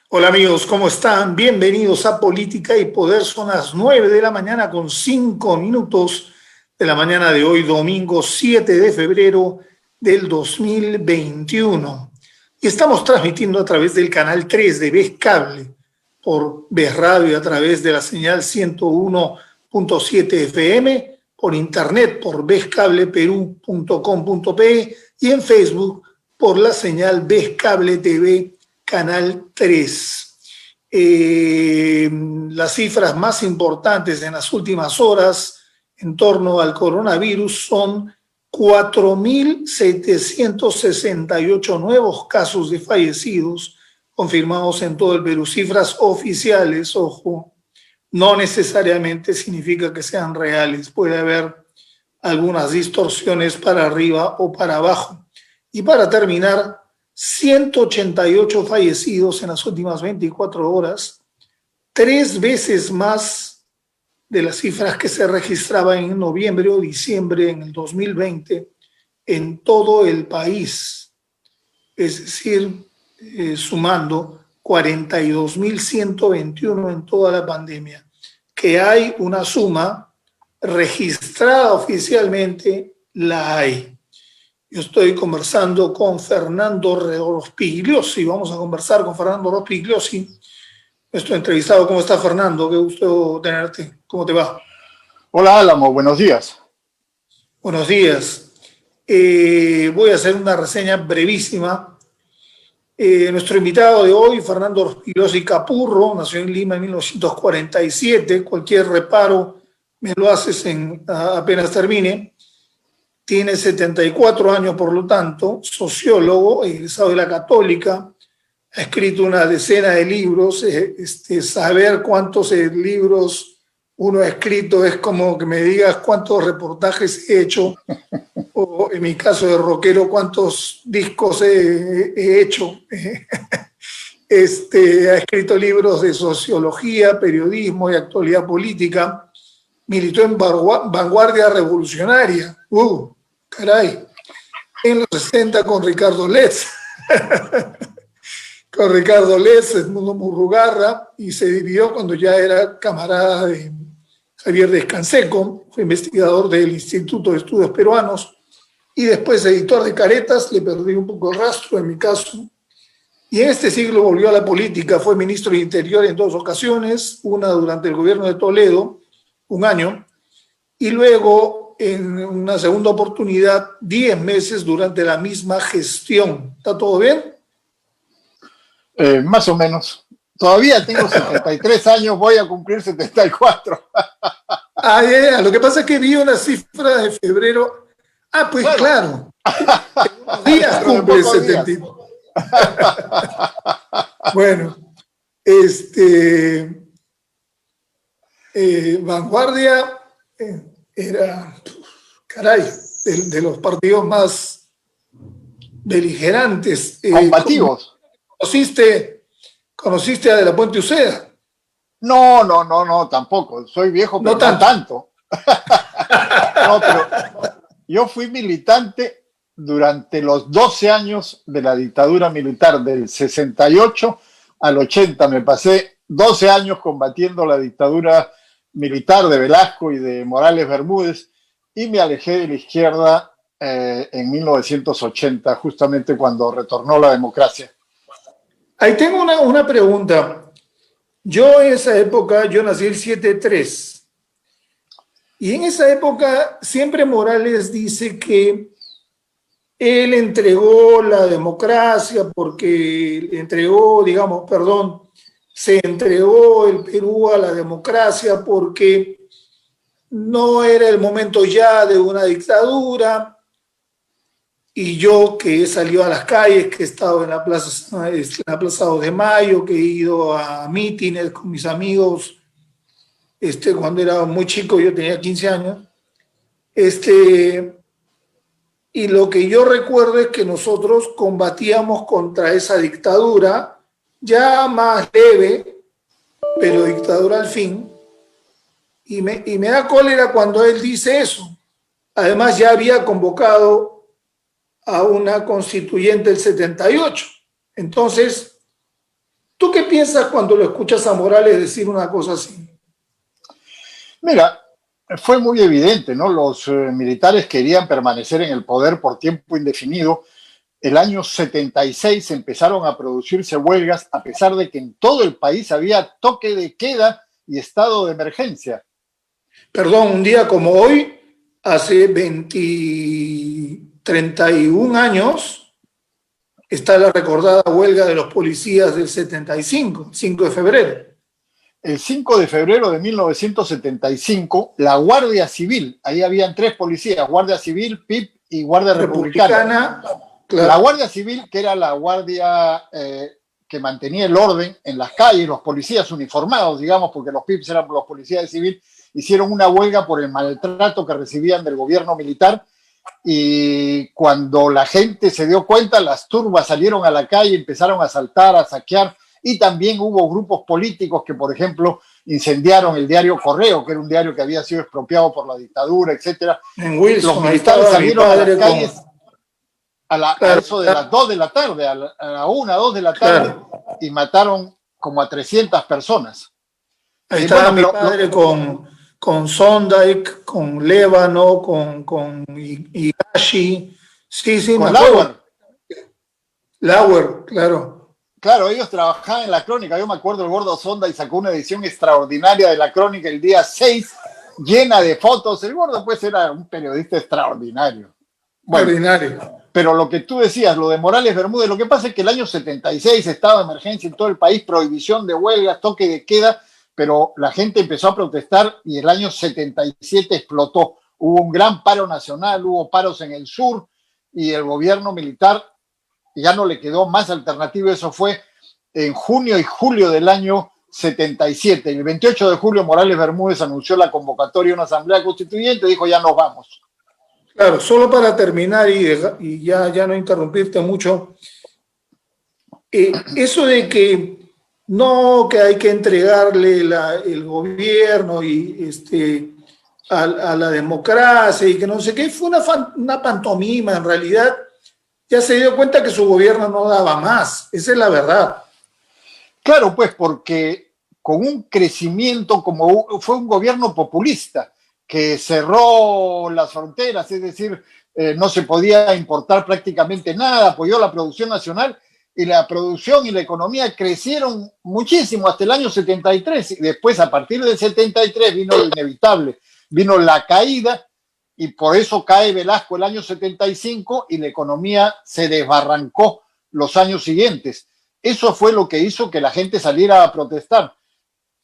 Hola amigos, ¿cómo están? Bienvenidos a Política y Poder. Son las 9 de la mañana con 5 minutos de la mañana de hoy, domingo 7 de febrero del 2021. Y estamos transmitiendo a través del canal 3 de Vez Cable, por Vez Radio a través de la señal 101.7 FM, por internet por vezcableperú.com.pe y en Facebook por la señal Vez Cable TV Canal 3. Las cifras más importantes en las últimas horas en torno al coronavirus son 4.768 nuevos casos de fallecidos confirmados en todo el Perú. Cifras oficiales, ojo, no necesariamente significa que sean reales. Puede haber algunas distorsiones para arriba o para abajo. Y para terminar, 188 fallecidos en las últimas 24 horas, 3 veces más de las cifras que se registraban en noviembre o diciembre en el 2020 en todo el país. Es decir, sumando 42.121 en toda la pandemia. Que hay una suma registrada oficialmente, la hay. Yo estoy conversando con Fernando Rospigliosi. Vamos a conversar con Fernando Rospigliosi, nuestro entrevistado. ¿Cómo está, Fernando? Qué gusto tenerte. ¿Cómo te va? Hola, Álamo. Buenos días. Buenos días. Voy a hacer una reseña brevísima. Nuestro invitado de hoy, Fernando Rospigliosi Capurro, nació en Lima en 1947. Cualquier reparo me lo haces apenas termine. Tiene 74 años, por lo tanto, sociólogo, egresado de la Católica, ha escrito una decena de libros. Saber cuántos libros uno ha escrito es como que me digas cuántos reportajes he hecho, o en mi caso de rockero, cuántos discos he hecho. Ha escrito libros de sociología, periodismo y actualidad política. Militó en Vanguardia Revolucionaria. Caray, en los 60 con Ricardo Letts, Edmundo Murrugarra, y se dividió cuando ya era camarada de Javier Descanseco, fue investigador del Instituto de Estudios Peruanos y después editor de Caretas. Le perdí un poco el rastro en mi caso. Y en este siglo volvió a la política, fue ministro de Interior en 2 ocasiones, una durante el gobierno de Toledo, 1 año, y luego en una segunda oportunidad, 10 meses durante la misma gestión. ¿Está todo bien? Más o menos. Todavía tengo 73 años, voy a cumplir 74. Lo que pasa es que vi una cifra de febrero. Pues bueno, claro. En unos días cumple 72. Bueno, Vanguardia era, caray, de los partidos más beligerantes. Combativos. ¿Conociste a De la Puente Uceda? No, tampoco. Soy viejo, pero no tanto. No, pero yo fui militante durante los 12 años de la dictadura militar, del 68 al 80. Me pasé 12 años combatiendo la dictadura militar de Velasco y de Morales Bermúdez, y me alejé de la izquierda en 1980, justamente cuando retornó la democracia. Ahí tengo una pregunta. Yo en esa época, yo nací el 7-3, y en esa época siempre Morales dice que él entregó la democracia porque se entregó el Perú a la democracia porque no era el momento ya de una dictadura. Y yo, que he salido a las calles, que he estado en la Plaza 2 de Mayo, que he ido a mítines con mis amigos, cuando era muy chico, yo tenía 15 años, y lo que yo recuerdo es que nosotros combatíamos contra esa dictadura, ya más leve, pero dictadura al fin, y me da cólera cuando él dice eso. Además, ya había convocado a una constituyente del 78. Entonces, ¿Tú qué piensas cuando lo escuchas a Morales decir una cosa así? Mira, fue muy evidente, ¿no? Los militares querían permanecer en el poder por tiempo indefinido. El año 76 empezaron a producirse huelgas, a pesar de que en todo el país había toque de queda y estado de emergencia. Perdón, un día como hoy, hace 31 años, está la recordada huelga de los policías del 75, 5 de febrero. El 5 de febrero de 1975, la Guardia Civil, ahí habían 3 policías, Guardia Civil, PIP y Guardia Republicana. Claro. La Guardia Civil, que era la guardia que mantenía el orden en las calles, los policías uniformados, digamos, porque los PIPs eran los policías de civil, hicieron una huelga por el maltrato que recibían del gobierno militar, y cuando la gente se dio cuenta, las turbas salieron a la calle, empezaron a asaltar, a saquear, y también hubo grupos políticos que, por ejemplo, incendiaron el diario Correo, que era un diario que había sido expropiado por la dictadura, etcétera. En Wilson, los militares salieron a las calles a eso de las 2 de la tarde, a la 1, 2 de la tarde, y mataron como a 300 personas. Ahí estaba mi padre con Sondike, con Lébano, con Higashi. Sí, con Lauer, claro. Claro, ellos trabajaban en la crónica. Yo me acuerdo, el gordo Sondike sacó una edición extraordinaria de la crónica el día 6, llena de fotos. El gordo pues era un periodista extraordinario. Bueno, pero lo que tú decías, lo de Morales Bermúdez, lo que pasa es que el año 76 estado de emergencia en todo el país, prohibición de huelgas, toque de queda, pero la gente empezó a protestar y el año 77 explotó. Hubo un gran paro nacional, hubo paros en el sur y el gobierno militar ya no le quedó más alternativa. Eso fue en junio y julio del año 77. El 28 de julio Morales Bermúdez anunció la convocatoria de una asamblea constituyente y dijo ya nos vamos. Claro, solo para terminar y ya no interrumpirte mucho, eso de que no, que hay que entregarle el gobierno a la democracia y que no sé qué, fue una pantomima en realidad. Ya se dio cuenta que su gobierno no daba más, esa es la verdad. Claro, pues porque con un crecimiento, como fue un gobierno populista, que cerró las fronteras, es decir, no se podía importar prácticamente nada, apoyó la producción nacional y la producción y la economía crecieron muchísimo hasta el año 73. Y después, a partir del 73, vino lo inevitable, vino la caída y por eso cae Velasco el año 75 y la economía se desbarrancó los años siguientes. Eso fue lo que hizo que la gente saliera a protestar.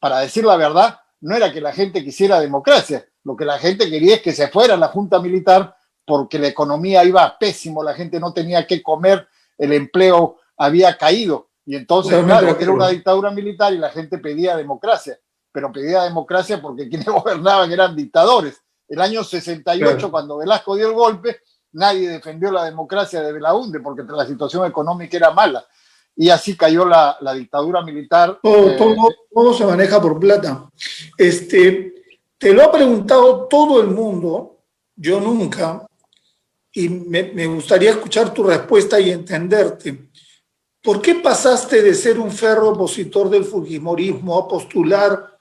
Para decir la verdad, no era que la gente quisiera democracia. Lo que la gente quería es que se fuera la junta militar porque la economía iba pésimo, la gente no tenía qué comer, el empleo había caído. Y entonces, claro, era una dictadura militar y la gente pedía democracia. Pero pedía democracia porque quienes gobernaban eran dictadores. El año 68, cuando Velasco dio el golpe, nadie defendió la democracia de Belaúnde porque la situación económica era mala. Y así cayó la dictadura militar. Todo se maneja por plata. Te lo ha preguntado todo el mundo, yo nunca, y me gustaría escuchar tu respuesta y entenderte. ¿Por qué pasaste de ser un férreo opositor del fujimorismo a postular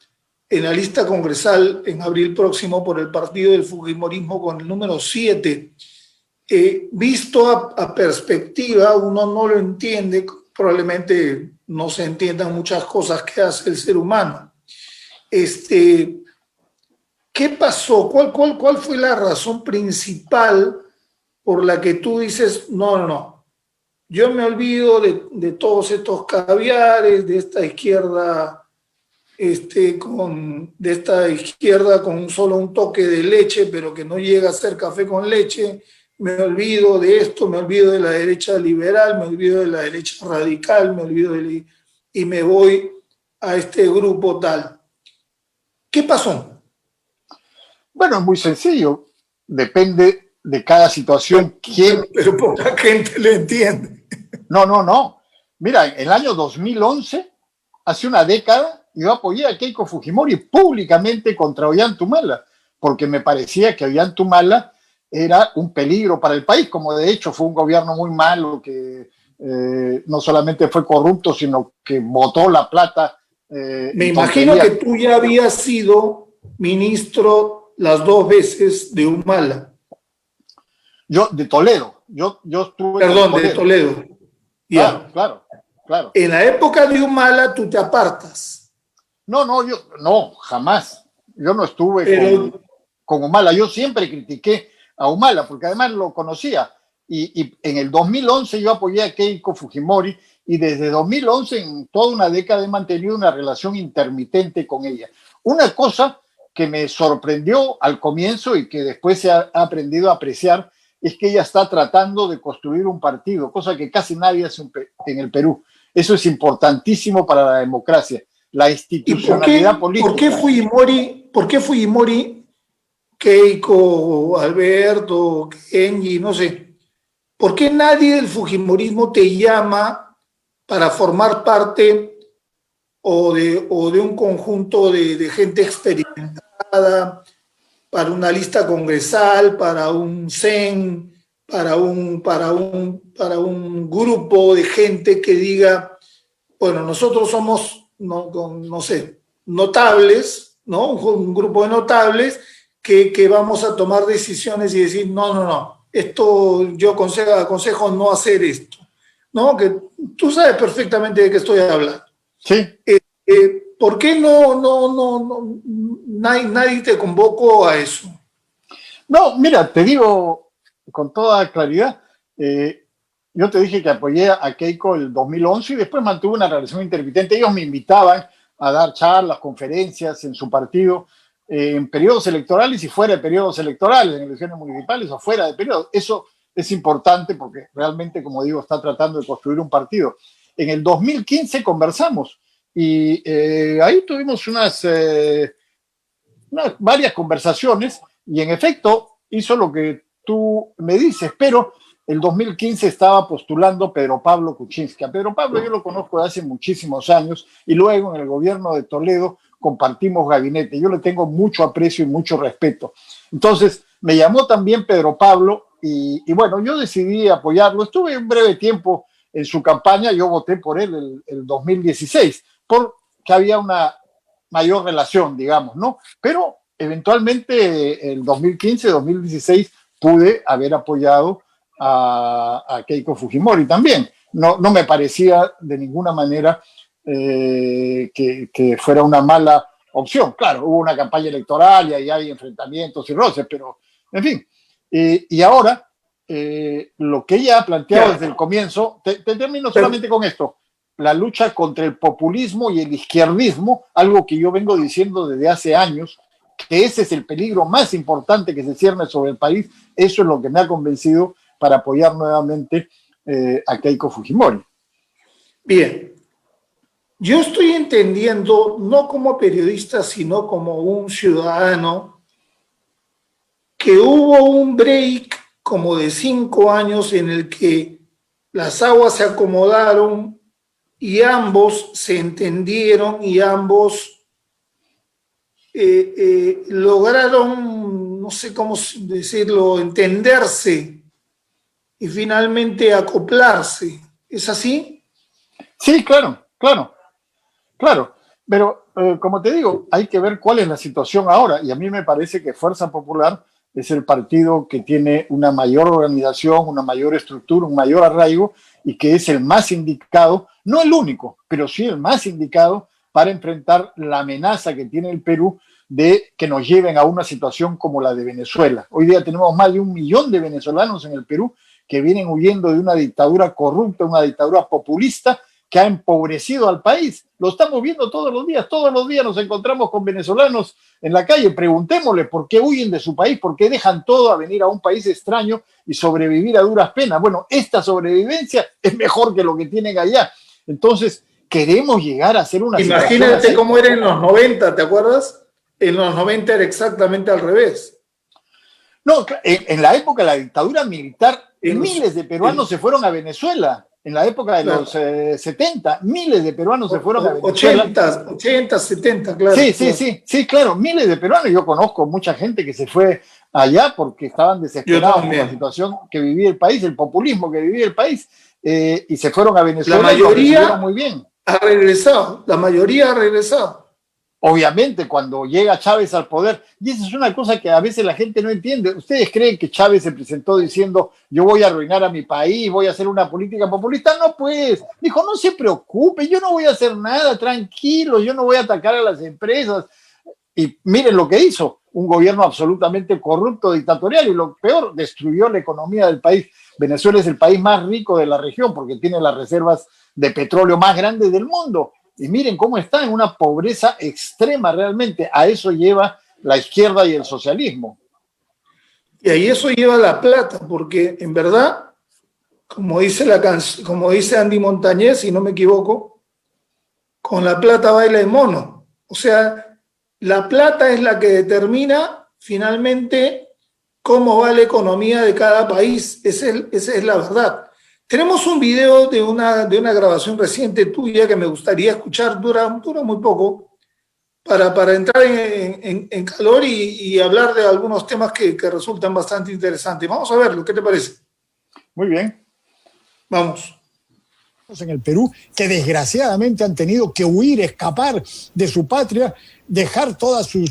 en la lista congresal en abril próximo por el partido del fujimorismo con el número 7? Visto a perspectiva, uno no lo entiende, probablemente no se entiendan muchas cosas que hace el ser humano. ¿Qué pasó? ¿Cuál fue la razón principal por la que tú dices, no, yo me olvido de todos estos caviares, de esta izquierda, de esta izquierda con solo un toque de leche, pero que no llega a ser café con leche, me olvido de esto, me olvido de la derecha liberal, me olvido de la derecha radical, y me voy a este grupo tal? ¿Qué pasó? Bueno, es muy sencillo. Depende de cada situación. Pero poca gente le entiende. No. Mira, en el año 2011, hace una década, yo apoyé a Keiko Fujimori públicamente contra Ollanta-Humala, porque me parecía que Ollanta-Humala era un peligro para el país, como de hecho fue un gobierno muy malo que no solamente fue corrupto, sino que botó la plata. Me imagino que tú ya habías sido ministro las 2 veces de Humala. Yo, de Toledo. Yo estuve. Perdón, de Toledo. Ya. Claro. En la época de Humala tú te apartas. No, jamás. Yo no estuve con Humala. Yo siempre critiqué a Humala, porque además lo conocía. Y en el 2011 yo apoyé a Keiko Fujimori, y desde 2011 en toda una década he mantenido una relación intermitente con ella. Una cosa que me sorprendió al comienzo y que después se ha aprendido a apreciar es que ella está tratando de construir un partido, cosa que casi nadie hace en el Perú. Eso es importantísimo para la democracia, la institucionalidad política. ¿Por qué Fujimori, Keiko, Alberto, Kenji, no sé? ¿Por qué nadie del Fujimorismo te llama para formar parte o de un conjunto de gente experimentada, para una lista congresal, para un CEN, para un grupo de gente que diga, bueno, nosotros somos, no sé, notables, ¿no? Un grupo de notables que vamos a tomar decisiones y decir, no, esto yo aconsejo no hacer esto, ¿no? Que tú sabes perfectamente de qué estoy hablando. Sí. ¿Por qué nadie te convocó a eso? No, mira, te digo con toda claridad, yo te dije que apoyé a Keiko el 2011 y después mantuve una relación intermitente. Ellos me invitaban a dar charlas, conferencias en su partido, en periodos electorales y fuera de periodos electorales, en elecciones municipales o fuera de periodos. Eso es importante porque realmente, como digo, está tratando de construir un partido. En el 2015 conversamos y ahí tuvimos varias conversaciones y en efecto hizo lo que tú me dices, pero el 2015 estaba postulando Pedro Pablo Kuczynski. A Pedro Pablo yo lo conozco de hace muchísimos años y luego en el gobierno de Toledo compartimos gabinete. Yo le tengo mucho aprecio y mucho respeto. Entonces me llamó también Pedro Pablo y bueno, yo decidí apoyarlo. Estuve un breve tiempo en su campaña, yo voté por él el 2016, porque había una mayor relación, digamos, ¿no? Pero eventualmente el 2015-2016 pude haber apoyado a Keiko Fujimori también. No me parecía de ninguna manera que fuera una mala opción. Claro, hubo una campaña electoral y ahí hay enfrentamientos y roces, pero en fin. Y ahora, lo que ella ha planteado desde el comienzo, te termino solamente con esto, la lucha contra el populismo y el izquierdismo, algo que yo vengo diciendo desde hace años, que ese es el peligro más importante que se cierne sobre el país. Eso es lo que me ha convencido para apoyar nuevamente a Keiko Fujimori. Bien, yo estoy entendiendo, no como periodista, sino como un ciudadano, que hubo un break como de 5 años en el que las aguas se acomodaron y ambos se entendieron y ambos lograron, no sé cómo decirlo, entenderse y finalmente acoplarse. ¿Es así? Sí, claro. Pero como te digo, hay que ver cuál es la situación ahora. Y a mí me parece que Fuerza Popular es el partido que tiene una mayor organización, una mayor estructura, un mayor arraigo y que es el más indicado, no el único, pero sí el más indicado para enfrentar la amenaza que tiene el Perú de que nos lleven a una situación como la de Venezuela. Hoy día tenemos más de 1 millón de venezolanos en el Perú que vienen huyendo de una dictadura corrupta, una dictadura populista que ha empobrecido al país. Lo estamos viendo todos los días nos encontramos con venezolanos en la calle. Preguntémosle por qué huyen de su país, por qué dejan todo a venir a un país extraño y sobrevivir a duras penas. Bueno, esta sobrevivencia es mejor que lo que tienen allá. Entonces, queremos llegar a ser una situación. Imagínate cómo era en los 90, ¿te acuerdas? En los 90 era exactamente al revés. No, en la época de la dictadura militar, miles de peruanos se fueron a Venezuela. En la época de los 70, miles de peruanos se fueron a Venezuela. 80, 70, claro. Sí, claro, miles de peruanos. Yo conozco mucha gente que se fue allá porque estaban desesperados por la situación que vivía el país, el populismo que vivía el país. y se fueron a Venezuela. La mayoría muy bien. Ha regresado, la mayoría ha regresado. Obviamente, cuando llega Chávez al poder, y esa es una cosa que a veces la gente no entiende. ¿Ustedes creen que Chávez se presentó diciendo yo voy a arruinar a mi país, voy a hacer una política populista? No, pues, dijo, no se preocupe, yo no voy a hacer nada, tranquilo, yo no voy a atacar a las empresas. Y miren lo que hizo, un gobierno absolutamente corrupto, dictatorial, y lo peor, destruyó la economía del país. Venezuela es el país más rico de la región porque tiene las reservas de petróleo más grandes del mundo. Y miren cómo está en una pobreza extrema realmente. A eso lleva la izquierda y el socialismo. Y ahí eso lleva la plata, porque en verdad, como dice como dice Andy Montañez, si no me equivoco, con la plata baila el mono. O sea, la plata es la que determina finalmente cómo va la economía de cada país. Esa es la verdad. Tenemos un video de una grabación reciente tuya que me gustaría escuchar, dura muy poco, para entrar en calor y hablar de algunos temas que resultan bastante interesantes. Vamos a verlo, ¿qué te parece? Muy bien. Vamos. En el Perú, que desgraciadamente han tenido que huir, escapar de su patria, dejar todas sus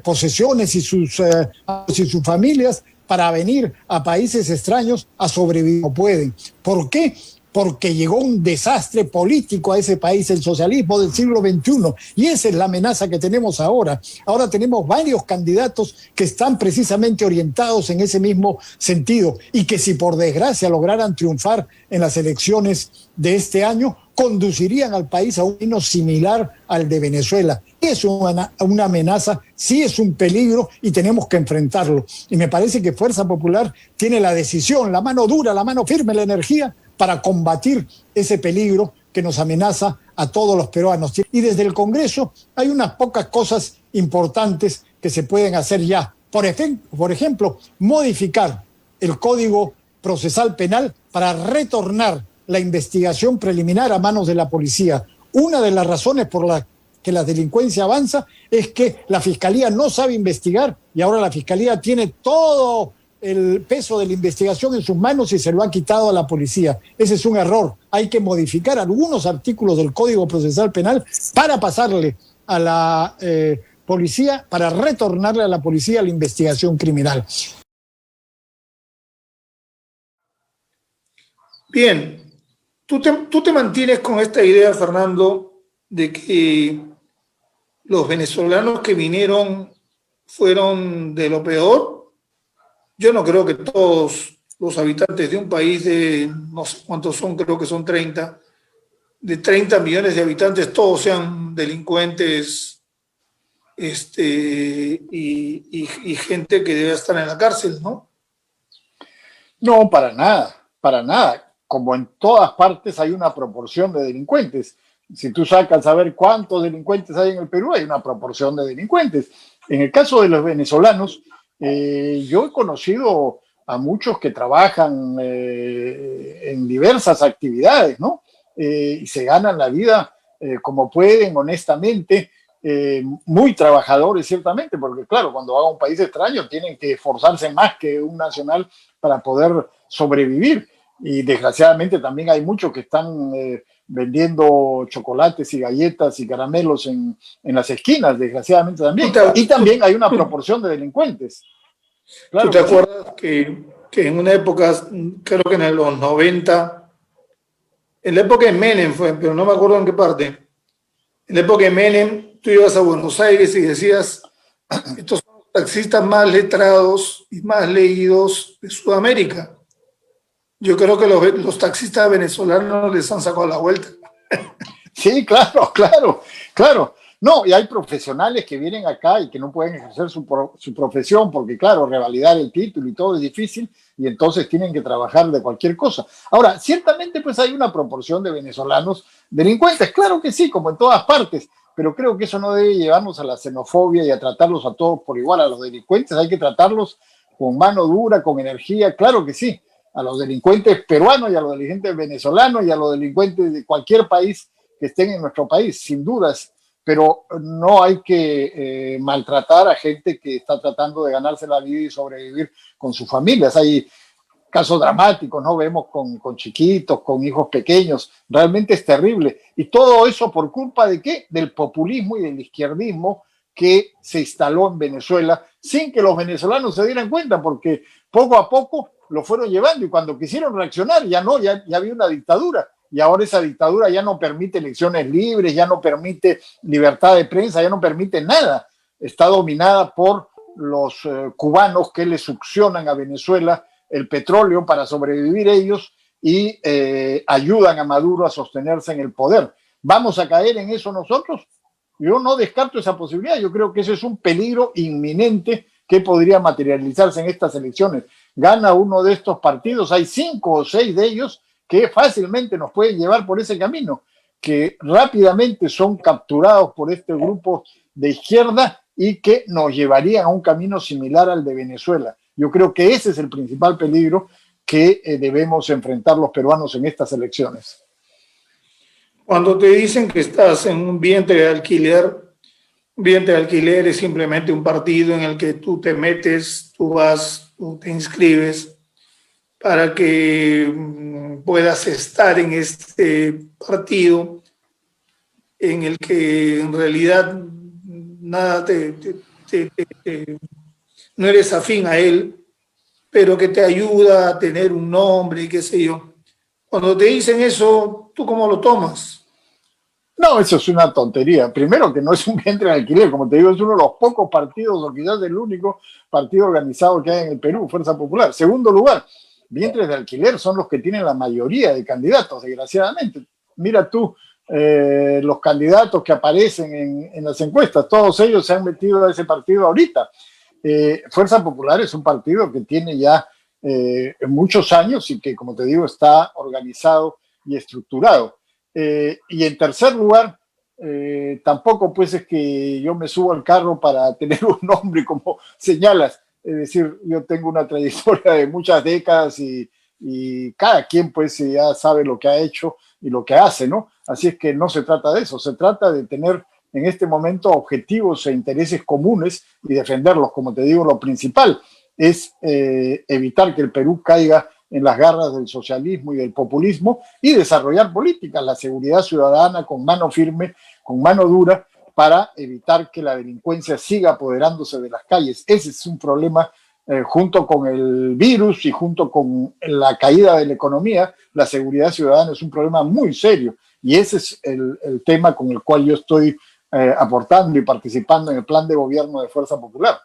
posesiones y sus familias para venir a países extraños a sobrevivir. No pueden. ¿Por qué? Porque llegó un desastre político a ese país, el socialismo del siglo XXI, y esa es la amenaza que tenemos ahora. Ahora tenemos varios candidatos que están precisamente orientados en ese mismo sentido, y que si por desgracia lograran triunfar en las elecciones de este año, conducirían al país a un camino similar al de Venezuela. Es una amenaza, sí es un peligro y tenemos que enfrentarlo. Y me parece que Fuerza Popular tiene la decisión, la mano dura, la mano firme, la energía para combatir ese peligro que nos amenaza a todos los peruanos. Y desde el Congreso hay unas pocas cosas importantes que se pueden hacer ya. Por ejemplo, modificar el Código Procesal Penal para retornar la investigación preliminar a manos de la policía. Una de las razones por las que la delincuencia avanza es que la Fiscalía no sabe investigar y ahora la Fiscalía tiene todo el peso de la investigación en sus manos y se lo ha quitado a la policía. Ese es un error. Hay que modificar algunos artículos del Código Procesal Penal para pasarle a la policía, para retornarle a la policía la investigación criminal. Bien, tú te mantienes con esta idea, Fernando, de que los venezolanos que vinieron fueron de lo peor. Yo no creo que todos los habitantes de un país de, no sé cuántos son, creo que son 30, de 30 millones de habitantes, todos sean delincuentes y gente que debe estar en la cárcel, ¿no? No, para nada, para nada. Como en todas partes hay una proporción de delincuentes. Si tú sacas a ver cuántos delincuentes hay en el Perú, hay una proporción de delincuentes. En el caso de los venezolanos, yo he conocido a muchos que trabajan en diversas actividades, ¿no? Y se ganan la vida como pueden, honestamente, muy trabajadores, ciertamente, porque claro, cuando van a un país extraño tienen que esforzarse más que un nacional para poder sobrevivir. Y desgraciadamente también hay muchos que están vendiendo chocolates y galletas y caramelos en las esquinas, desgraciadamente también. Y también hay una proporción de delincuentes. Claro, ¿tú te acuerdas que en una época, creo que en los 90, en la época de Menem fue, pero no me acuerdo en qué parte, en la época de Menem, tú ibas a Buenos Aires y decías, estos son los taxistas más letrados y más leídos de Sudamérica? Yo creo que los taxistas venezolanos les han sacado la vuelta. Sí, claro. No, y hay profesionales que vienen acá y que no pueden ejercer su profesión porque, claro, revalidar el título y todo es difícil y entonces tienen que trabajar de cualquier cosa. Ahora, ciertamente pues hay una proporción de venezolanos delincuentes, claro que sí, como en todas partes, pero creo que eso no debe llevarnos a la xenofobia y a tratarlos a todos por igual. A los delincuentes hay que tratarlos con mano dura, con energía, claro que sí. A los delincuentes peruanos y a los delincuentes venezolanos y a los delincuentes de cualquier país que estén en nuestro país, sin dudas, pero no hay que maltratar a gente que está tratando de ganarse la vida y sobrevivir con sus familias. Hay casos dramáticos, ¿no? Vemos con chiquitos, con hijos pequeños, realmente es terrible. Y todo eso por culpa de ¿qué? Del populismo y del izquierdismo que se instaló en Venezuela sin que los venezolanos se dieran cuenta, porque poco a poco lo fueron llevando y cuando quisieron reaccionar ya no, ya había una dictadura y ahora esa dictadura ya no permite elecciones libres, ya no permite libertad de prensa, ya no permite nada. Está dominada por los cubanos que le succionan a Venezuela el petróleo para sobrevivir ellos y ayudan a Maduro a sostenerse en el poder. ¿Vamos a caer en eso nosotros? Yo no descarto esa posibilidad. Yo creo que ese es un peligro inminente que podría materializarse en estas elecciones. Gana uno de estos partidos, hay 5 o 6 de ellos que fácilmente nos pueden llevar por ese camino, que rápidamente son capturados por este grupo de izquierda y que nos llevarían a un camino similar al de Venezuela. Yo creo que ese es el principal peligro que debemos enfrentar los peruanos en estas elecciones. Cuando te dicen que estás en un vientre de alquiler es simplemente un partido en el que tú te metes, tú vas, tú te inscribes para que puedas estar en este partido en el que en realidad nada no eres afín a él, pero que te ayuda a tener un nombre y qué sé yo. Cuando te dicen eso, ¿tú cómo lo tomas? No, eso es una tontería. Primero, que no es un vientre de alquiler, como te digo, es uno de los pocos partidos, o quizás el único partido organizado que hay en el Perú, Fuerza Popular. Segundo lugar, vientres de alquiler son los que tienen la mayoría de candidatos, desgraciadamente. Mira tú, los candidatos que aparecen en las encuestas, todos ellos se han metido a ese partido ahorita. Fuerza Popular es un partido que tiene ya muchos años y que, como te digo, está organizado y estructurado. Y en tercer lugar, tampoco pues es que yo me subo al carro para tener un nombre como señalas. Es decir, yo tengo una trayectoria de muchas décadas y cada quien pues ya sabe lo que ha hecho y lo que hace, ¿no? Así es que no se trata de eso, se trata de tener en este momento objetivos e intereses comunes y defenderlos. Como te digo, lo principal es evitar que el Perú caiga en las garras del socialismo y del populismo y desarrollar políticas, la seguridad ciudadana con mano firme, con mano dura, para evitar que la delincuencia siga apoderándose de las calles. Ese es un problema, junto con el virus y junto con la caída de la economía, la seguridad ciudadana es un problema muy serio y ese es el tema con el cual yo estoy aportando y participando en el plan de gobierno de Fuerza Popular.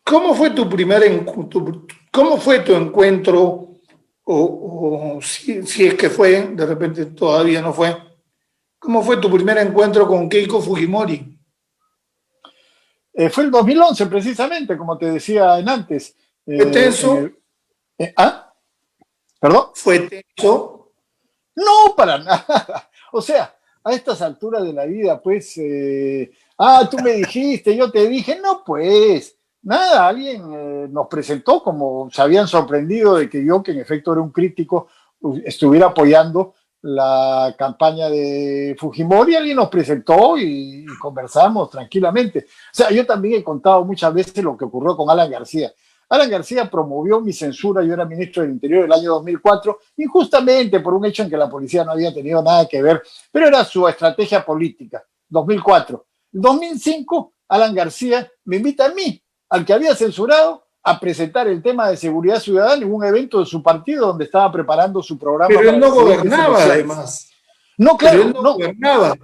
¿Cómo fue cómo fue tu encuentro, o si es que fue, de repente todavía no fue, cómo fue tu primer encuentro con Keiko Fujimori? Fue el 2011 precisamente, como te decía en antes. ¿Fue tenso? ¿Perdón? ¿Fue tenso? No, para nada. O sea, a estas alturas de la vida, pues, tú me dijiste, yo te dije, no, pues, nada, alguien nos presentó como se habían sorprendido de que yo, que en efecto era un crítico, estuviera apoyando la campaña de Fujimori, alguien nos presentó y conversamos tranquilamente. O sea, yo también he contado muchas veces lo que ocurrió con Alan García. Alan García promovió mi censura, yo era ministro del Interior del año 2004, injustamente por un hecho en que la policía no había tenido nada que ver, pero era su estrategia política, 2004. En 2005, Alan García me invita a mí, al que había censurado, a presentar el tema de seguridad ciudadana en un evento de su partido donde estaba preparando su programa. Pero él no gobernaba, además. No, claro. Pero él no gobernaba.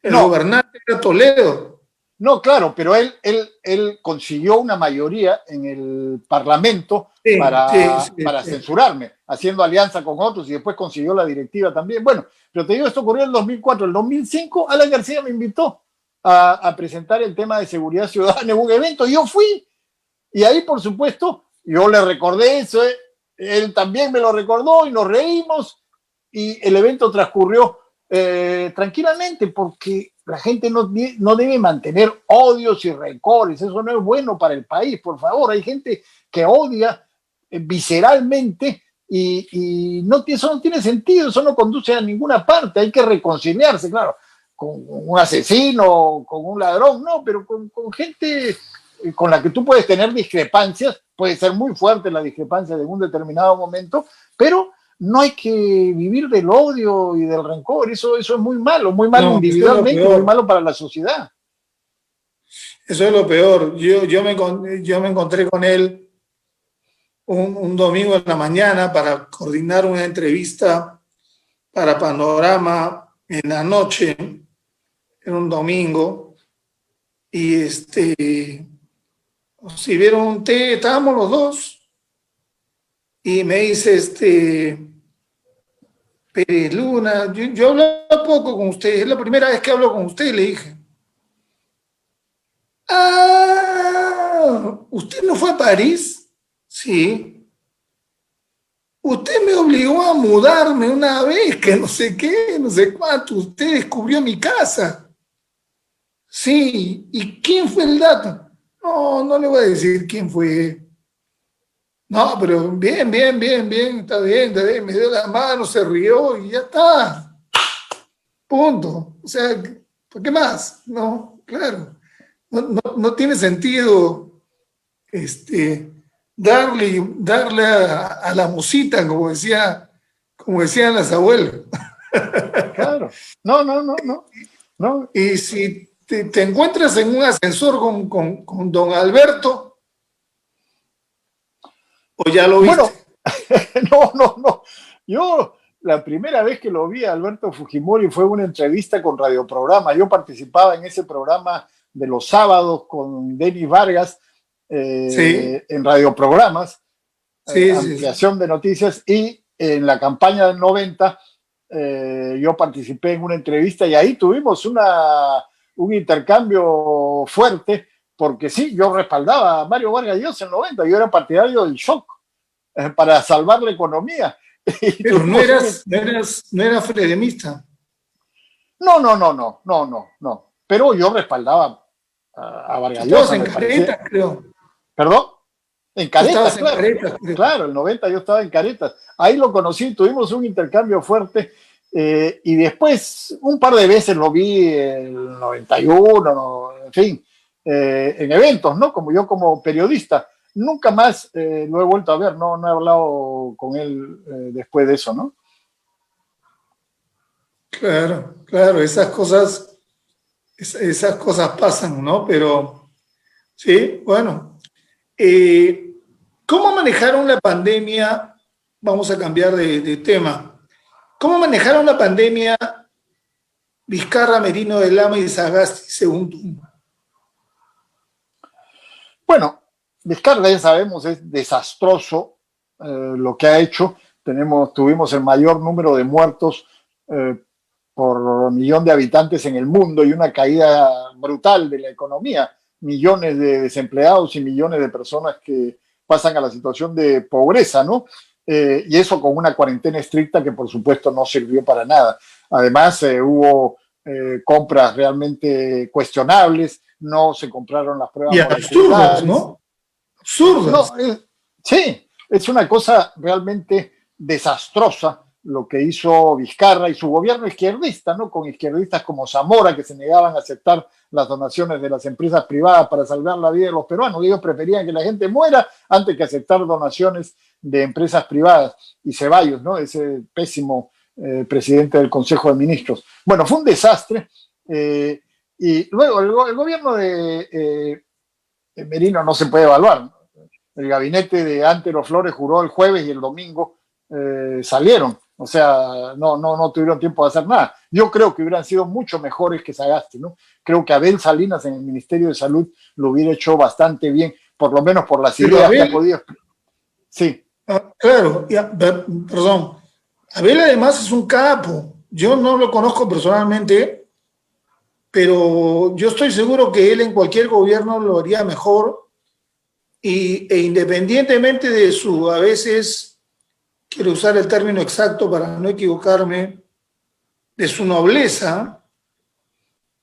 El gobernante era Toledo. No, claro, pero él consiguió una mayoría en el Parlamento para censurarme, haciendo alianza con otros y después consiguió la directiva también. Bueno, pero te digo, esto ocurrió en el 2004. En el 2005, Alan García me invitó a presentar el tema de seguridad ciudadana en un evento y yo fui. Y ahí, por supuesto, yo le recordé eso, él también me lo recordó y nos reímos y el evento transcurrió tranquilamente porque la gente no debe mantener odios y rencores, eso no es bueno para el país, por favor. Hay gente que odia visceralmente y eso no tiene sentido, eso no conduce a ninguna parte, hay que reconciliarse, claro, con un asesino, con un ladrón, no, pero con gente con la que tú puedes tener discrepancias, puede ser muy fuerte la discrepancia en un determinado momento, pero no hay que vivir del odio y del rencor. Eso es muy malo No, individualmente, muy malo para la sociedad. Eso es lo peor. Yo me encontré con él un domingo en la mañana para coordinar una entrevista para Panorama en la noche, en un domingo, y nos sirvieron un té, estábamos los dos, y me dice, Pérez Luna, yo hablaba poco con usted, es la primera vez que hablo con usted, le dije. Ah, ¿usted no fue a París? Sí. Usted me obligó a mudarme una vez, que no sé qué, no sé cuánto. Usted descubrió mi casa. Sí. ¿Y quién fue el dato? No, no le voy a decir quién fue. No, pero bien, está bien. Me dio la mano, se rió y ya está. Punto. O sea, ¿por qué más? No, claro. No tiene sentido darle a la musita, como decían las abuelas. Claro. No. Y si te encuentras en un ascensor con don Alberto, ¿o ya lo viste? Bueno, no. Yo la primera vez que lo vi a Alberto Fujimori fue una entrevista con Radioprograma. Yo participaba en ese programa de los sábados con Denis Vargas Sí. en Radioprogramas, Sí. ampliación de noticias, y en la campaña del 90 yo participé en una entrevista y ahí tuvimos un intercambio fuerte, porque sí, yo respaldaba a Mario Vargas Llosa en el 90, yo era partidario del shock para salvar la economía. Pero no eras fredemista. No. Pero yo respaldaba a Vargas Llosa. Estabas en Caretas, creo. ¿Perdón? En Caretas, claro. En Caretas, claro, el 90 yo estaba en Caretas. Ahí lo conocí, tuvimos un intercambio fuerte y después un par de veces lo vi en el 91, no, en fin, en eventos, ¿no? Como periodista. Nunca más lo he vuelto a ver, no he hablado con él después de eso, ¿no? Claro, esas cosas pasan, ¿no? Pero sí, bueno. ¿Cómo manejaron la pandemia? Vamos a cambiar de tema. ¿Cómo manejaron la pandemia Vizcarra, Merino de Lama y Sagasti, según tú? Bueno, Vizcarra, ya sabemos, es desastroso lo que ha hecho. Tuvimos el mayor número de muertos por millón de habitantes en el mundo y una caída brutal de la economía. Millones de desempleados y millones de personas que pasan a la situación de pobreza, ¿no? Y eso con una cuarentena estricta que por supuesto no sirvió para nada. Además, hubo compras realmente cuestionables, no se compraron las pruebas y absurdas, ¿no? Absurdas. No, sí, es una cosa realmente desastrosa lo que hizo Vizcarra y su gobierno izquierdista, ¿no? Con izquierdistas como Zamora, que se negaban a aceptar las donaciones de las empresas privadas para salvar la vida de los peruanos. Ellos preferían que la gente muera antes que aceptar donaciones de empresas privadas. Y Ceballos, ¿no? Ese pésimo presidente del Consejo de Ministros. Bueno, fue un desastre. Y luego el gobierno de Merino no se puede evaluar. El gabinete de Antero Flores juró el jueves y el domingo salieron. O sea, no tuvieron tiempo de hacer nada. Yo creo que hubieran sido mucho mejores que Sagasti, ¿no? Creo que Abel Salinas en el Ministerio de Salud lo hubiera hecho bastante bien, por lo menos por las ideas que ha podido. Sí. Claro, perdón. Abel además es un capo. Yo no lo conozco personalmente, pero yo estoy seguro que él en cualquier gobierno lo haría mejor e independientemente de su, a veces, quiero usar el término exacto para no equivocarme, de su nobleza,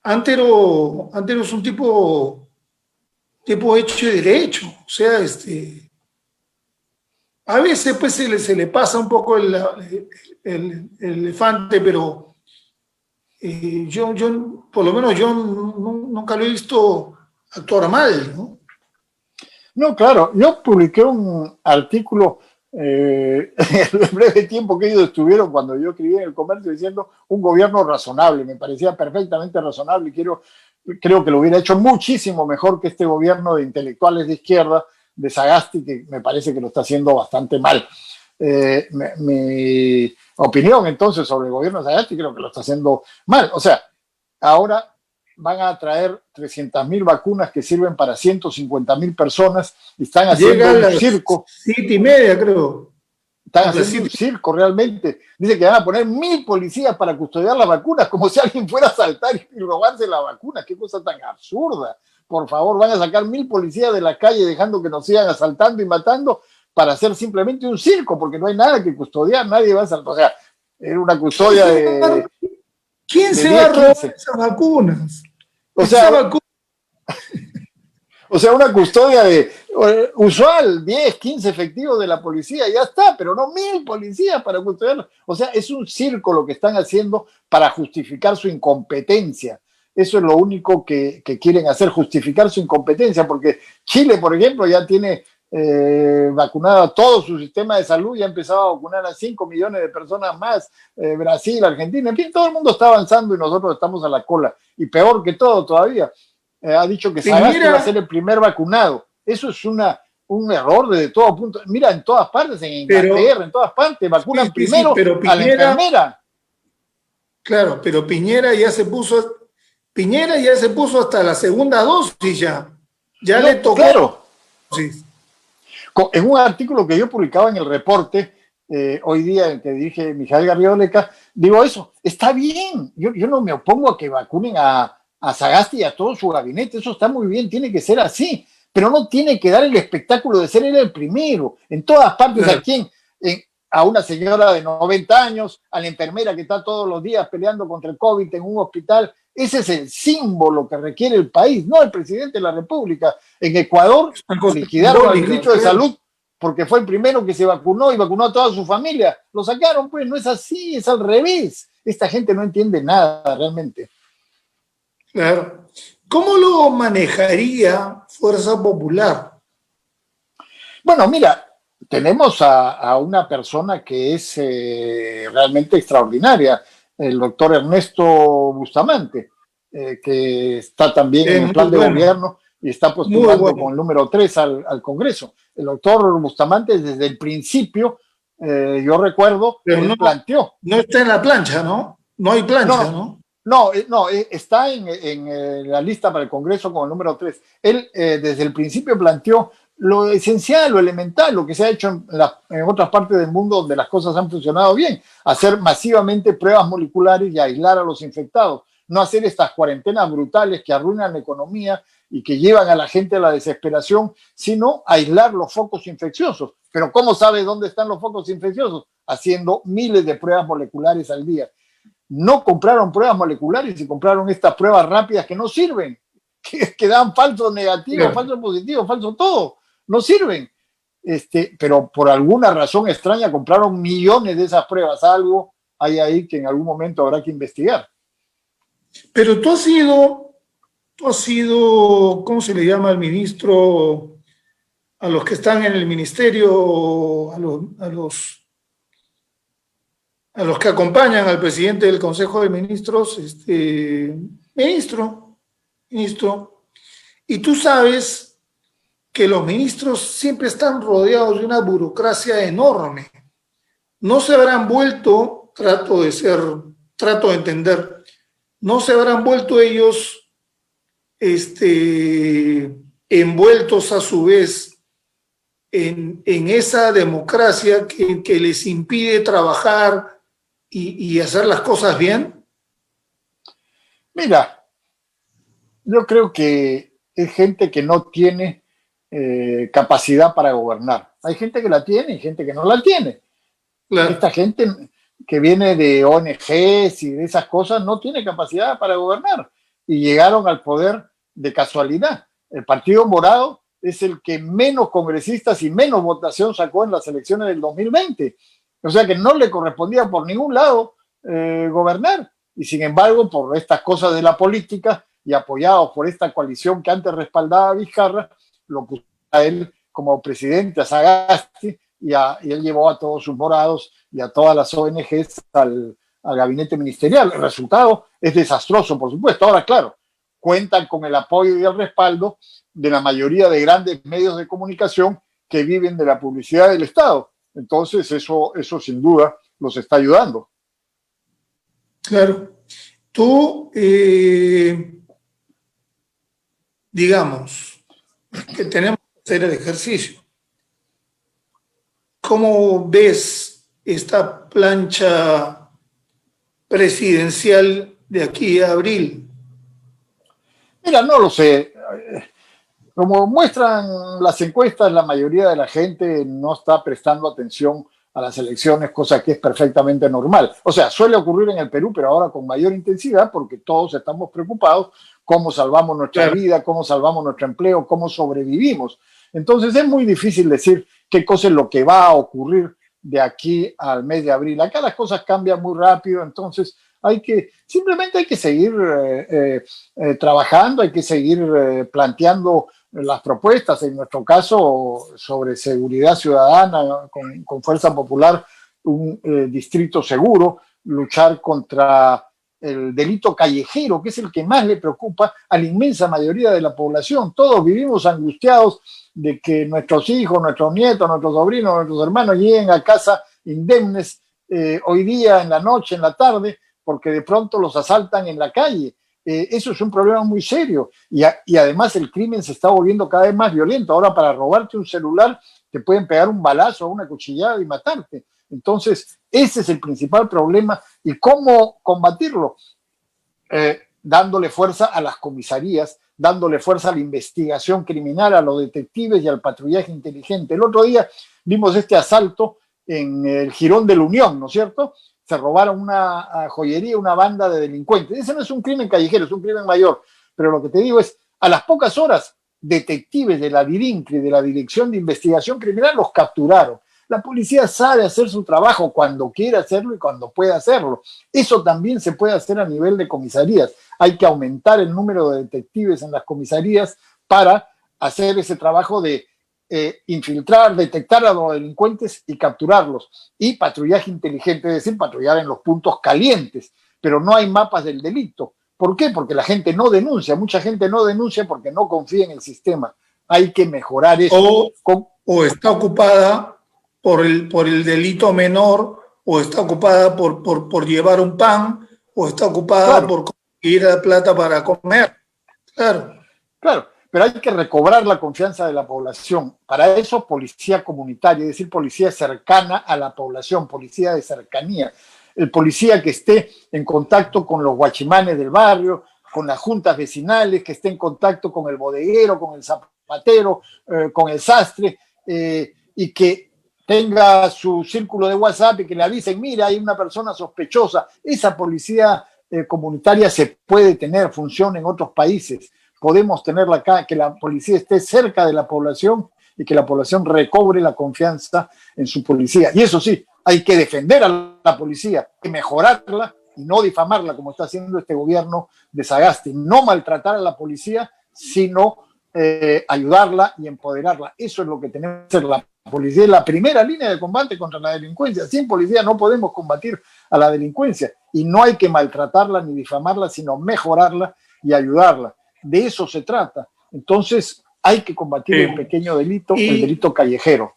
Antero es un tipo hecho y derecho. O sea, a veces pues se le pasa un poco el elefante, pero yo, por lo menos yo nunca lo he visto actuar mal, ¿no? No, claro, yo publiqué un artículo en el breve tiempo que ellos estuvieron cuando yo escribí en El Comercio diciendo un gobierno razonable, me parecía perfectamente razonable y creo que lo hubiera hecho muchísimo mejor que este gobierno de intelectuales de izquierda, de Sagasti, que me parece que lo está haciendo bastante mal. Mi opinión entonces sobre el gobierno de Sagasti creo que lo está haciendo mal. O sea, ahora van a traer 300.000 vacunas que sirven para 150.000 personas y están haciendo un circo. 7:30, creo. Están haciendo un circo realmente. Dice que van a poner 1.000 policías para custodiar las vacunas, como si alguien fuera a saltar y robarse la vacuna. Qué cosa tan absurda. Por favor, van a sacar 1.000 policías de la calle dejando que nos sigan asaltando y matando para hacer simplemente un circo, porque no hay nada que custodiar, nadie va a saltar. O sea, era una custodia de... ¿Quién se va a robar esas vacunas? O sea, una custodia de usual, 10, 15 efectivos de la policía, ya está, pero no 1.000 policías para custodiarlo. O sea, es un circo lo que están haciendo para justificar su incompetencia. Eso es lo único que quieren hacer, justificar su incompetencia, porque Chile, por ejemplo, ya tiene vacunado a todo su sistema de salud, ya ha empezado a vacunar a 5 millones de personas más, Brasil, Argentina, en fin, todo el mundo está avanzando y nosotros estamos a la cola. Y peor que todo todavía, ha dicho que Sagasti va a ser el primer vacunado. Eso es un error desde todo punto. Mira, en todas partes, en Inglaterra, en todas partes, vacunan primero a la enfermera. Claro, pero Piñera ya se puso hasta la segunda dosis ya. Ya no, le tocó. Claro. Sí. En un artículo que yo publicaba en El Reporte, hoy día, el que dirige Mijael Garrido Leca, digo eso, está bien, yo no me opongo a que vacunen a Sagasti y a todo su gabinete, eso está muy bien, tiene que ser así, pero no tiene que dar el espectáculo de ser él el primero, en todas partes. ¿A quién? A una señora de 90 años, a la enfermera que está todos los días peleando contra el COVID en un hospital. Ese es el símbolo que requiere el país, no el presidente de la República. En Ecuador liquidaron al ministro de Salud porque fue el primero que se vacunó y vacunó a toda su familia. Lo sacaron, pues no es así, es al revés. Esta gente no entiende nada realmente. Claro. ¿Cómo lo manejaría Fuerza Popular? Bueno, mira, tenemos a una persona que es realmente extraordinaria, el doctor Ernesto Bustamante, que está también en el plan de gobierno y está postulando con el número 3 al Congreso. El doctor Bustamante desde el principio, yo recuerdo, él planteó. No está en la plancha, ¿no? No hay plancha, ¿no? No, está en la lista para el Congreso con el número 3. Él desde el principio planteó lo esencial, lo elemental, lo que se ha hecho en otras partes del mundo donde las cosas han funcionado bien, hacer masivamente pruebas moleculares y aislar a los infectados, no hacer estas cuarentenas brutales que arruinan la economía y que llevan a la gente a la desesperación, sino aislar los focos infecciosos. Pero ¿cómo sabe dónde están los focos infecciosos? Haciendo miles de pruebas moleculares al día. No compraron pruebas moleculares y compraron estas pruebas rápidas que no sirven, que dan falso negativo, falso positivo, falso todo. No sirven, pero por alguna razón extraña compraron millones de esas pruebas. Algo hay ahí que en algún momento habrá que investigar. Pero tú has sido, ¿cómo se le llama al ministro, a los que están en el ministerio, a los que acompañan al presidente del Consejo de Ministros, ministro, y tú sabes que los ministros siempre están rodeados de una burocracia enorme. No se habrán vuelto, trato de entender, no se habrán vuelto ellos envueltos a su vez en esa democracia que les impide trabajar y hacer las cosas bien. Mira, yo creo que es gente que no tiene capacidad para gobernar. Hay gente que la tiene y gente que no la tiene. Claro. Esta gente que viene de ONGs y de esas cosas no tiene capacidad para gobernar y llegaron al poder de casualidad. El Partido Morado es el que menos congresistas y menos votación sacó en las elecciones del 2020. O sea que no le correspondía por ningún lado gobernar. Y sin embargo, por estas cosas de la política y apoyados por esta coalición que antes respaldaba a Vizcarra, lo él como presidente, a Sagasti, y él llevó a todos sus morados y a todas las ONGs al gabinete ministerial. El resultado es desastroso, por supuesto. Ahora, claro, cuentan con el apoyo y el respaldo de la mayoría de grandes medios de comunicación que viven de la publicidad del Estado. Entonces, eso sin duda los está ayudando. Claro. Tú, digamos, que tenemos que hacer el ejercicio. ¿Cómo ves esta plancha presidencial de aquí a abril? Mira, no lo sé. Como muestran las encuestas, la mayoría de la gente no está prestando atención a las elecciones, cosa que es perfectamente normal. O sea, suele ocurrir en el Perú, pero ahora con mayor intensidad, porque todos estamos preocupados cómo salvamos nuestra vida, cómo salvamos nuestro empleo, cómo sobrevivimos. Entonces es muy difícil decir qué cosa es lo que va a ocurrir de aquí al mes de abril. Acá las cosas cambian muy rápido, entonces simplemente hay que seguir trabajando, hay que seguir planteando las propuestas, en nuestro caso sobre seguridad ciudadana con Fuerza Popular, un distrito seguro, luchar contra el delito callejero, que es el que más le preocupa a la inmensa mayoría de la población. Todos vivimos angustiados de que nuestros hijos, nuestros nietos, nuestros sobrinos, nuestros hermanos lleguen a casa indemnes hoy día, en la noche, en la tarde, porque de pronto los asaltan en la calle. Eso es un problema muy serio y además el crimen se está volviendo cada vez más violento. Ahora, para robarte un celular te pueden pegar un balazo o una cuchillada y matarte. Entonces, ese es el principal problema. ¿Y cómo combatirlo? Dándole fuerza a las comisarías, dándole fuerza a la investigación criminal, a los detectives y al patrullaje inteligente. El otro día vimos este asalto en el Jirón de la Unión, ¿no es cierto? Se robaron una joyería, una banda de delincuentes. Ese no es un crimen callejero, es un crimen mayor. Pero lo que te digo es, a las pocas horas, detectives de la DIRINCRI, de la Dirección de Investigación Criminal, los capturaron. La policía sabe hacer su trabajo cuando quiere hacerlo y cuando puede hacerlo. Eso también se puede hacer a nivel de comisarías. Hay que aumentar el número de detectives en las comisarías para hacer ese trabajo de infiltrar, detectar a los delincuentes y capturarlos. Y patrullaje inteligente, es decir, patrullar en los puntos calientes. Pero no hay mapas del delito. ¿Por qué? Porque la gente no denuncia. Mucha gente no denuncia porque no confía en el sistema. Hay que mejorar eso. O está ocupada por el delito menor, o está ocupada por llevar un pan, o está ocupada por conseguir la plata para comer. Claro, pero hay que recobrar la confianza de la población. Para eso, policía comunitaria, es decir, policía cercana a la población, policía de cercanía. El policía que esté en contacto con los guachimanes del barrio, con las juntas vecinales, que esté en contacto con el bodeguero, con el zapatero, con el sastre, y que tenga su círculo de WhatsApp y que le avisen, mira, hay una persona sospechosa. Esa policía comunitaria se puede tener, funciona en otros países. Podemos tenerla acá, que la policía esté cerca de la población y que la población recobre la confianza en su policía. Y eso sí, hay que defender a la policía, hay que mejorarla y no difamarla como está haciendo este gobierno de Sagasti. No maltratar a la policía, sino ayudarla y empoderarla. Eso es lo que tenemos que hacer. La policía es la primera línea de combate contra la delincuencia. Sin policía no podemos combatir a la delincuencia y no hay que maltratarla ni difamarla, sino mejorarla y ayudarla. De eso se trata. Entonces hay que combatir el pequeño delito, el delito callejero.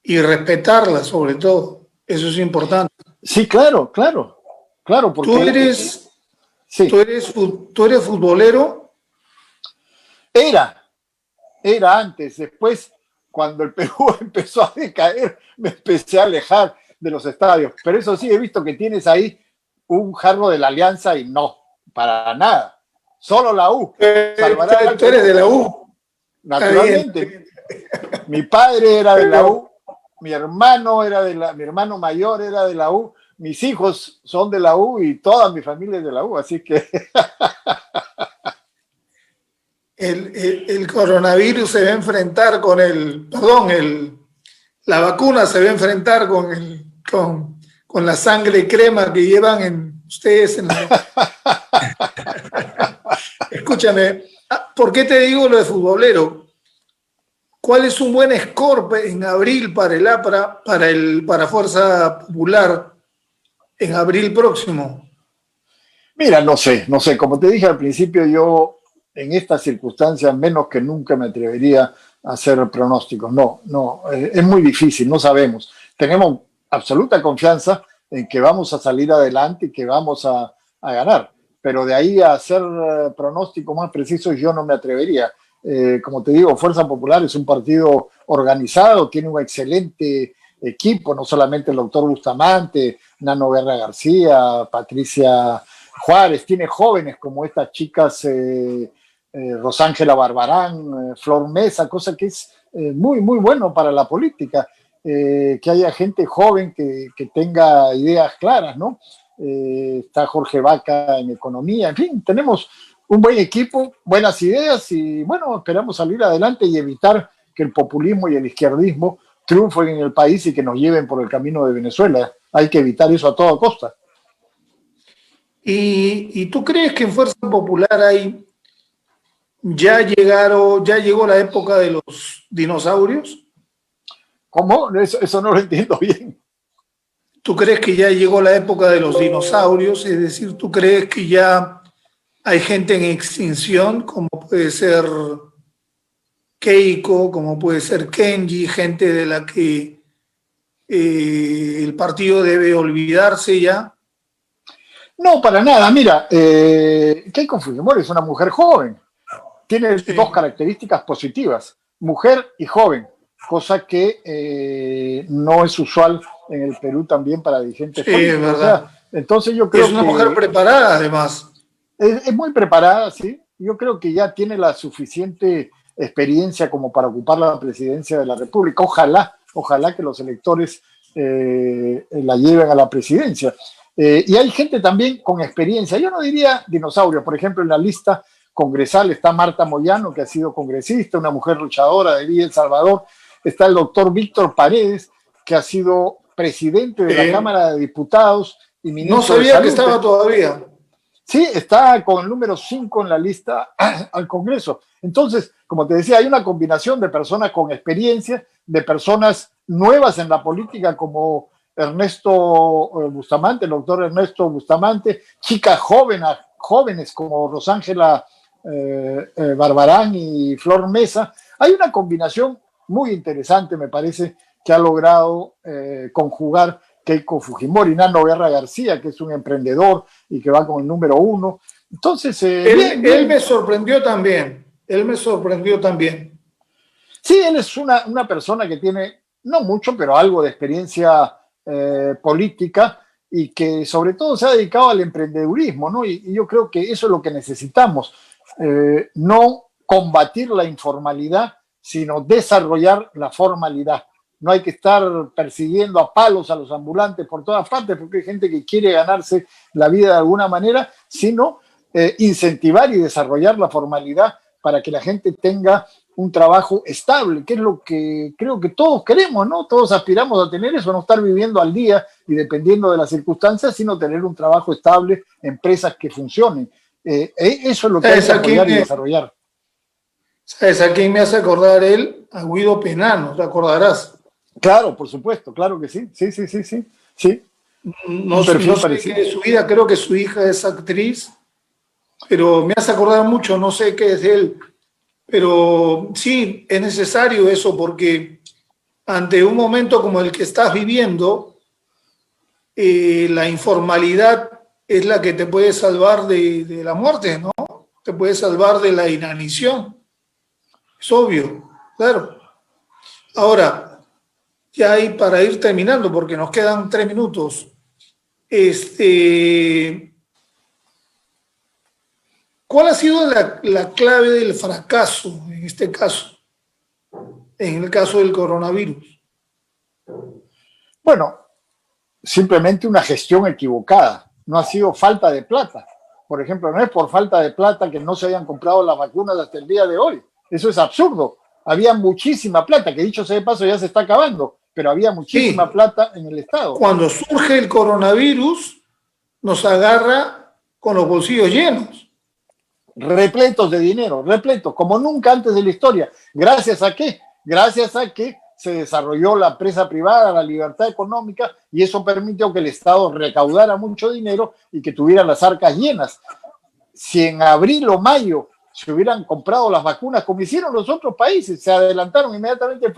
Y respetarla sobre todo. Eso es importante. Sí, claro. Porque ¿Tú eres futbolero? Era antes. Después, cuando el Perú empezó a decaer, me empecé a alejar de los estadios. Pero eso sí, he visto que tienes ahí un jarro de la Alianza y no, para nada. Solo la U. Tú eres de la U. Naturalmente. Mi padre era de la U, mi hermano mayor era de la U, mis hijos son de la U y toda mi familia es de la U, así que el coronavirus se va a enfrentar con la vacuna se va a enfrentar con la sangre crema que llevan en ustedes. Escúchame, ¿por qué te digo lo de futbolero? ¿Cuál es un buen score en abril para el APRA, para Fuerza Popular en abril próximo? Mira, no sé, como te dije al principio, yo en estas circunstancias menos que nunca me atrevería a hacer pronósticos. No, es muy difícil, no sabemos. Tenemos absoluta confianza en que vamos a salir adelante y que vamos a ganar, pero de ahí a hacer pronósticos más precisos yo no me atrevería. Como te digo, Fuerza Popular es un partido organizado, tiene un excelente equipo, no solamente el doctor Bustamante, Nano Guerra García, Patricia Juárez, tiene jóvenes como estas chicas Rosángela Barbarán, Flor Mesa, cosa que es muy, muy bueno para la política, que haya gente joven que tenga ideas claras, ¿no? Está Jorge Vaca en economía, en fin, tenemos un buen equipo, buenas ideas y bueno, esperamos salir adelante y evitar que el populismo y el izquierdismo triunfen en el país y que nos lleven por el camino de Venezuela. Hay que evitar eso a toda costa. ¿Y tú crees que en Fuerza Popular ya llegó la época de los dinosaurios? ¿Cómo? Eso no lo entiendo bien. ¿Tú crees que ya llegó la época de los dinosaurios? Es decir, ¿tú crees que ya hay gente en extinción, como puede ser Keiko, como puede ser Kenji, gente de la que el partido debe olvidarse ya? No, para nada. Mira, Keiko Fujimori es una mujer joven. Tiene dos características positivas, mujer y joven, cosa que no es usual en el Perú también para dirigentes políticos. Es verdad. O sea, entonces yo creo es una mujer preparada, además. Es muy preparada, sí. Yo creo que ya tiene la suficiente experiencia como para ocupar la presidencia de la República. Ojalá que los electores la lleven a la presidencia. Y hay gente también con experiencia. Yo no diría dinosaurio. Por ejemplo, en la lista congresal está Marta Moyano, que ha sido congresista, una mujer luchadora de vida El Salvador. Está el doctor Víctor Paredes, que ha sido presidente de la Cámara de Diputados y ministro No sabía que estaba todavía. Sí, está con el número 5 en la lista al Congreso. Entonces, como te decía, hay una combinación de personas con experiencia, de personas nuevas en la política como Ernesto Bustamante, el doctor Ernesto Bustamante, chicas jóvenes como Rosángela Barbarán y Flor Mesa. Hay una combinación muy interesante, me parece, que ha logrado conjugar Keiko Fujimori, Nano Guerra García, que es un emprendedor y que va con el número 1. Entonces, él me sorprendió también. Sí, él es una persona que tiene, no mucho, pero algo de experiencia política y que sobre todo se ha dedicado al emprendedurismo, ¿no? Y yo creo que eso es lo que necesitamos. No combatir la informalidad, sino desarrollar la formalidad. No hay que estar persiguiendo a palos a los ambulantes por todas partes porque hay gente que quiere ganarse la vida de alguna manera, sino incentivar y desarrollar la formalidad para que la gente tenga un trabajo estable, que es lo que creo que todos queremos, ¿no? Todos aspiramos a tener eso, no estar viviendo al día y dependiendo de las circunstancias, sino tener un trabajo estable, empresas que funcionen. Eso es lo que hay que apoyar y desarrollar. ¿Sabes a quién me hace acordar él? A Guido Penano, ¿te acordarás? Claro, por supuesto, claro que sí. Sí. No sé qué de su vida, creo que su hija es actriz, pero me hace acordar mucho, no sé qué es de él. Pero sí, es necesario eso porque ante un momento como el que estás viviendo, la informalidad es la que te puede salvar de la muerte, ¿no? Te puede salvar de la inanición. Es obvio, claro. Ahora, ya hay para ir terminando, porque nos quedan 3 minutos. ¿Cuál ha sido la clave del fracaso en este caso, en el caso del coronavirus? Bueno, simplemente una gestión equivocada. No ha sido falta de plata. Por ejemplo, no es por falta de plata que no se hayan comprado las vacunas hasta el día de hoy. Eso es absurdo. Había muchísima plata, que dicho sea de paso ya se está acabando, pero había muchísima plata en el Estado. Cuando surge el coronavirus, nos agarra con los bolsillos llenos. Repletos de dinero, repletos, como nunca antes de la historia. ¿Gracias a qué? gracias a que se desarrolló la empresa privada, la libertad económica, y eso permitió que el Estado recaudara mucho dinero y que tuviera las arcas llenas. Si en abril o mayo se hubieran comprado las vacunas, como hicieron los otros países, se adelantaron, inmediatamente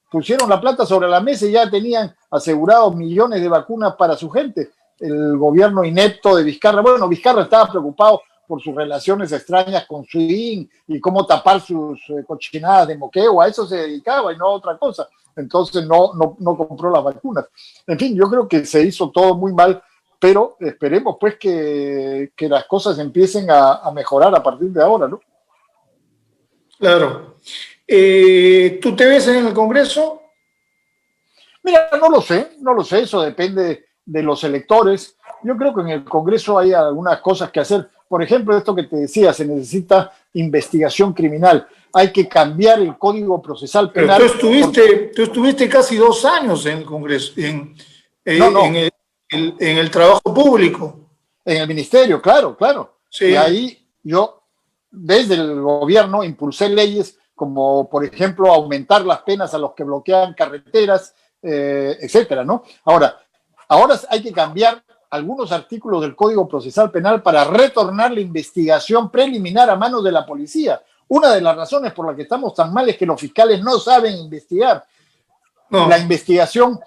pusieron la plata sobre la mesa y ya tenían asegurados millones de vacunas para su gente. El gobierno inepto de Vizcarra, bueno, Vizcarra estaba preocupado por sus relaciones extrañas con Swing y cómo tapar sus cochinadas de moqueo, a eso se dedicaba y no a otra cosa. Entonces no compró las vacunas. En fin, yo creo que se hizo todo muy mal, pero esperemos pues que las cosas empiecen a mejorar a partir de ahora, ¿no? Claro. ¿Tú te ves en el Congreso? Mira, no lo sé, eso depende de los electores. Yo creo que en el Congreso hay algunas cosas que hacer. Por ejemplo, esto que te decía, se necesita investigación criminal. Hay que cambiar el Código Procesal Penal. Pero tú estuviste casi 2 años en el Congreso, en el trabajo público. En el ministerio, claro. Sí. Y ahí yo, desde el gobierno, impulsé leyes como, por ejemplo, aumentar las penas a los que bloquean carreteras, etcétera, ¿no? Ahora hay que cambiar algunos artículos del Código Procesal Penal para retornar la investigación preliminar a manos de la policía. Una de las razones por las que estamos tan mal es que los fiscales no saben investigar. No. La investigación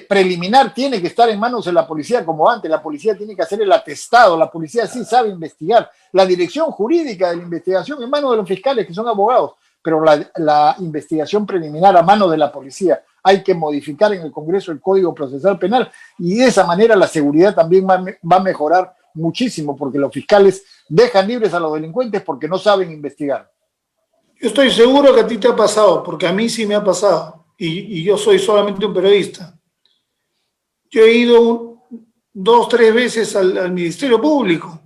preliminar tiene que estar en manos de la policía como antes. La policía tiene que hacer el atestado. La policía sí sabe investigar. La dirección jurídica de la investigación en manos de los fiscales, que son abogados, pero la investigación preliminar a manos de la policía. Hay que modificar en el Congreso el Código Procesal Penal y de esa manera la seguridad también va a mejorar muchísimo, porque los fiscales dejan libres a los delincuentes porque no saben investigar. Yo estoy seguro que a ti te ha pasado, porque a mí sí me ha pasado, y yo soy solamente un periodista. Yo he ido 2 o 3 veces al Ministerio Público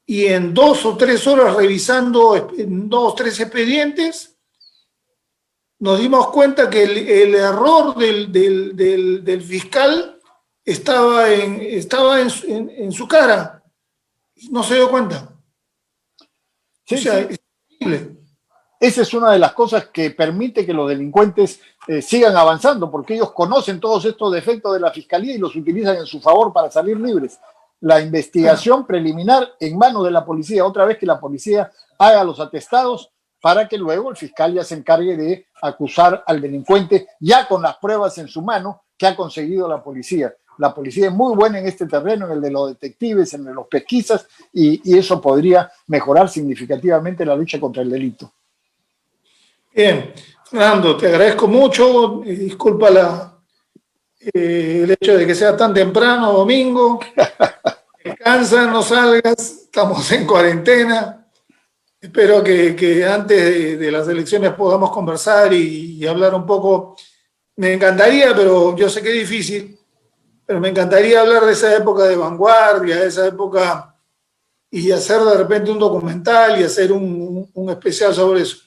y en 2 o 3 horas revisando 2 o 3 expedientes nos dimos cuenta que el error del fiscal estaba en su cara. No se dio cuenta. Sí, o sea, sí. Es increíble. Esa es una de las cosas que permite que los delincuentes sigan avanzando, porque ellos conocen todos estos defectos de la fiscalía y los utilizan en su favor para salir libres. La investigación preliminar en manos de la policía, otra vez que la policía haga los atestados, para que luego el fiscal ya se encargue de acusar al delincuente ya con las pruebas en su mano que ha conseguido la policía. La policía es muy buena en este terreno, en el de los detectives, en el de los pesquisas, y eso podría mejorar significativamente la lucha contra el delito. Bien, Fernando, te agradezco mucho. Disculpa el hecho de que sea tan temprano, domingo. Descansa, no salgas, estamos en cuarentena. Espero que antes de las elecciones podamos conversar y hablar un poco. Me encantaría, pero yo sé que es difícil, pero me encantaría hablar de esa época de vanguardia, de esa época, y hacer de repente un documental y hacer un especial sobre eso.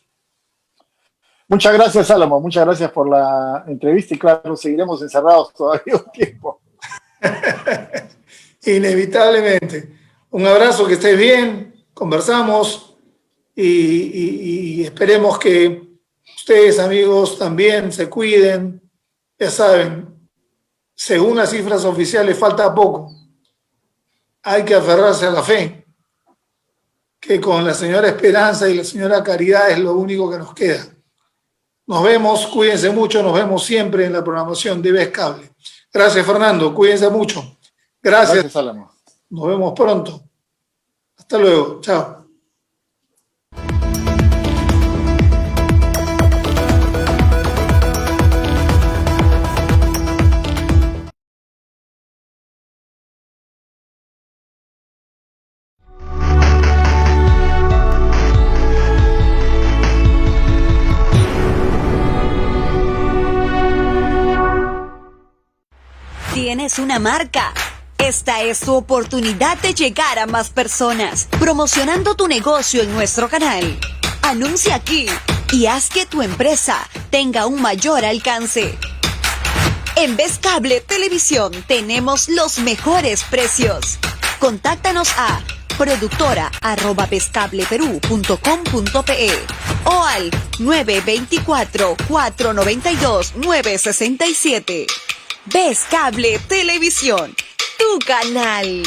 Muchas gracias, Álamo. Muchas gracias por la entrevista y claro, seguiremos encerrados todavía un tiempo. Inevitablemente. Un abrazo, que estés bien, conversamos. Y esperemos que ustedes, amigos, también se cuiden. Ya saben, según las cifras oficiales falta poco. Hay que aferrarse a la fe, que con la señora Esperanza y la señora Caridad es lo único que nos queda. Nos vemos, cuídense mucho, nos vemos siempre en la programación de Vez Cable. Gracias, Fernando, cuídense mucho. Gracias, Álamo. Nos vemos pronto. Hasta luego, chao. ¿Tienes una marca? Esta es tu oportunidad de llegar a más personas, promocionando tu negocio en nuestro canal. Anuncia aquí y haz que tu empresa tenga un mayor alcance. En Vez Cable Televisión tenemos los mejores precios. Contáctanos a productora@vezcableperú.com.pe. o al 924-492-967. Ves Cable Televisión, tu canal.